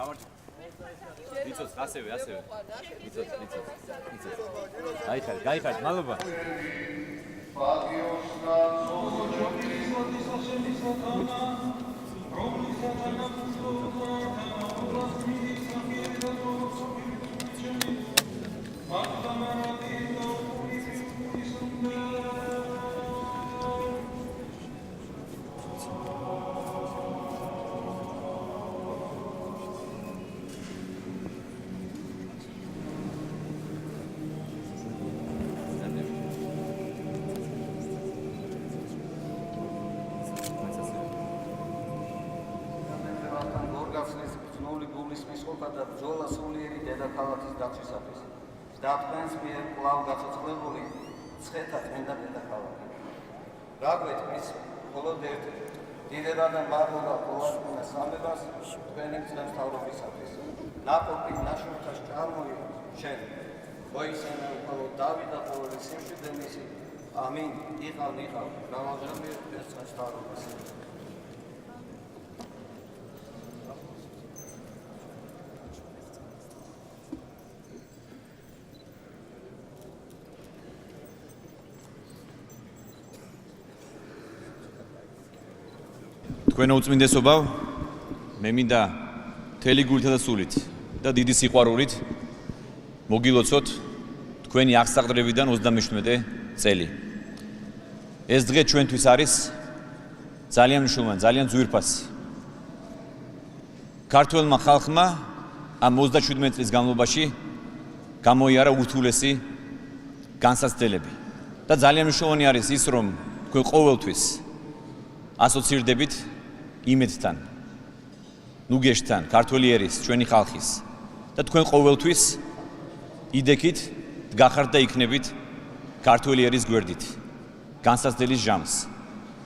იცოც ასევე იცოც გაიხარეთ მადლობა და ბრძოლა სულიერი დედაქალაქის დაცვისათვის და თქვენს მიერ კვლავ გაცოცხლებული ცხეთა წმინდა დედაქალაქი. რა გვეთქმის, მხოლოდ ერთი დიდება და მადლობა ყოველგვარ სამებას თქვენი მწვრთნელობისათვის. ნაყოფი ნაშრომთა წარმოი შენ, მოისენა მხოლოდ დავით და ყოველი სიმშვიდე მისი. ამინ. იყავ, გამარჯვებული ეს მწვრთნელობას. თქვენო უწმინდესობავ, მე მინდა მთელი გულით და სულით და დიდი სიყვარულით მოგილოცოთ თქვენი აღსაყდრებიდან 37 წელი. ეს დღე ჩვენთვის არის ძალიან მნიშვნელოვანი, ძალიან ძვირფასი. ქართველმა ხალხმა ამ 37 წლის განმავლობაში გამოიარა ურთულესი განსაცდელები. და ძალიან მნიშვნელოვანი არის ის, რომ თქვენ ყოველთვის ასოცირდებით იმედთან, ნუგეშთან, ქართველი ერის, ჩვენი ხალხის და თქვენ ყოველთვის იდექით გახართ და იქნებით ქართველი ერის გვერდით, განსაცდელის ჟამს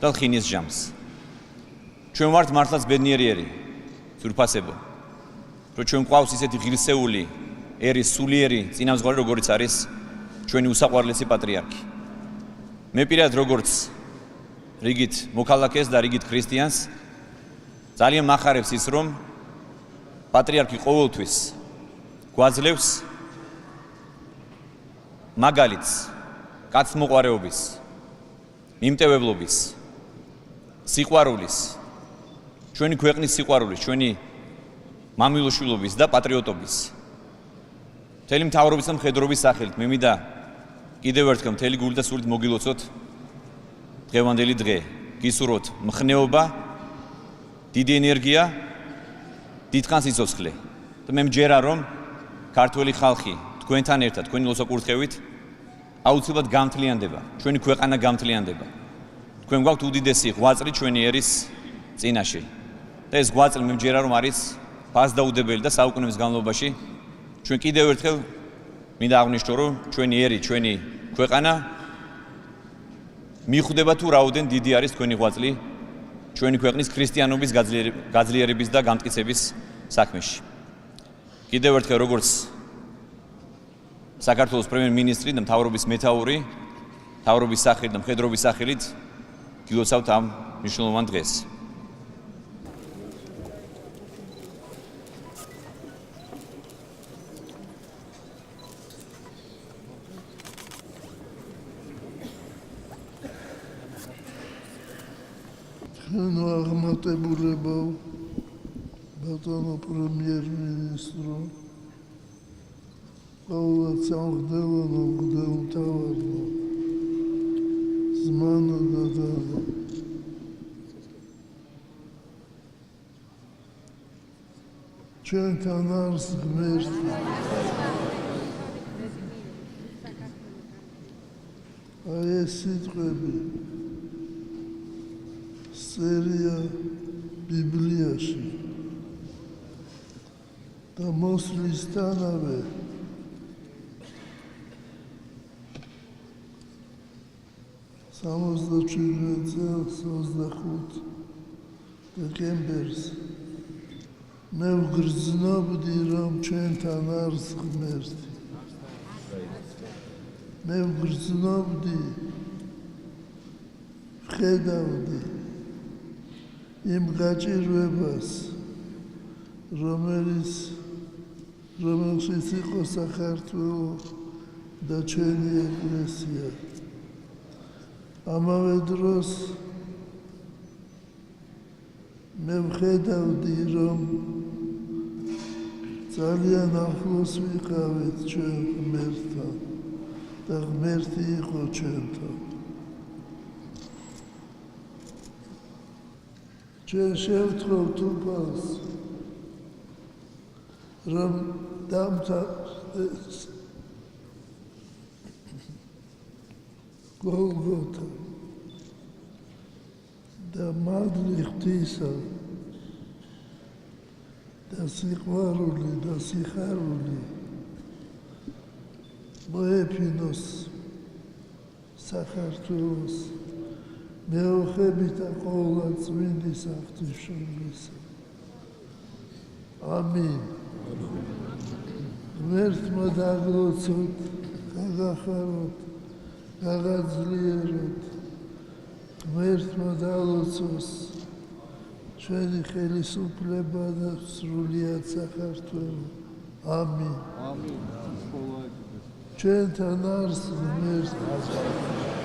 და ლხინის ჟამს. ჩვენ ვართ მართლაც ბედნიერი, ძვირფასებო, რომ ჩვენ გვყავს ისეთი ღირსეული ერის სულიერი წინამძღვარი, როგორიც არის ჩვენი უსაყვარლესი პატრიარქი. მე პირადად როგორც რიგით მოქალაქეს და რიგით ქრისტიანს ძალიან მახარებს ის, რომ პატრიარქი ყოველთვის გვაძლევს მაგალითს კაცმოყვარეობის, მიმტევებლობის, სიყვარულის, ჩვენი ქვეყნის სიყვარულის, ჩვენი მამილოშვილობის და პატრიოტობის. მთელი მთავრობის და მხედრობის სახელით მე მინდა კიდევ ერთხელ მთელი გულით და სულით მოგილოცოთ დღევანდელი დღე. გისურვოთ მხნეობა, დიდი ენერგია, დიდხანს სიცოცხლე. და მე მჯერა, რომ ქართველი ხალხი თქვენთან ერთად, თქვენი ლოცვა-კურთხევით აუცილებლად გამთლიანდება, ჩვენი ქვეყანა გამთლიანდება. თქვენ გვაქვთ უდიდესი ღვაწლი ჩვენი ერის წინაშე. და ეს ღვაწლი მე მჯერა, რომ არის ფასდაუდებელი და საუკუნეების განმავლობაში ჩვენ კიდევ ერთხელ მინდა აღვნიშნო, რომ ჩვენი ერი, ჩვენი ქვეყანა მიხვდება თუ რაოდენ დიდი არის თქვენი ღვაწლი ჩვენი ქვეყნის ქრისტიანობის გაძლიერების და გამტკიცების საქმეში. კიდევ ერთხელ როგორც საქართველოს პრემიერ-მინისტრი და მთავრობის მეთაური, მთავრობის სახელით და მხედრობის სახელით გილოცავთ ამ მნიშვნელოვან დღეს.נו აღმატებულებო ბატონო პრემიერ-მინისტრო, ყოველად სამღდელო მღვდელმთავარნო, ზმანო და დადო. ჩვენთან არის ღმერთი. აი ეს სიტყვები წერია ბიბლიაში და მოსვლისთანავე წელს 25 დეკემბერს მე ვგრძნობდი, რომ ჩვენთან არის ღმერთი. მე ვგრძნობდი, ვხედავდი იმ გაჭირვებას, რომელშიც იყო საქართველო და ჩვენი ეკლესია. ამავე დროს მე ვხედავდი, რომ ძალიან ახლოს ვიყავით ჩვენ ღმერთთან და ღმერთი იყო ჩვენთან. ჩვენ შევთხოვთ უფალს, რომ დამთავრდეს გოლგოთა და მადლი ღვთისა და სიყვარული და სიხარული მოეფინოს საქართველოს მეოხებით და ყოვლა წმინდის ღვთისმშობლისა. ამინ. ღმერთმა დაგლოცოთ, გაგახაროთ, გაგაძლიეროთ. ღმერთმა დალოცოს ჩვენი ხელისუფლება და სრულიად საქართველო. ამინ. ჩვენთან არს ღმერთი.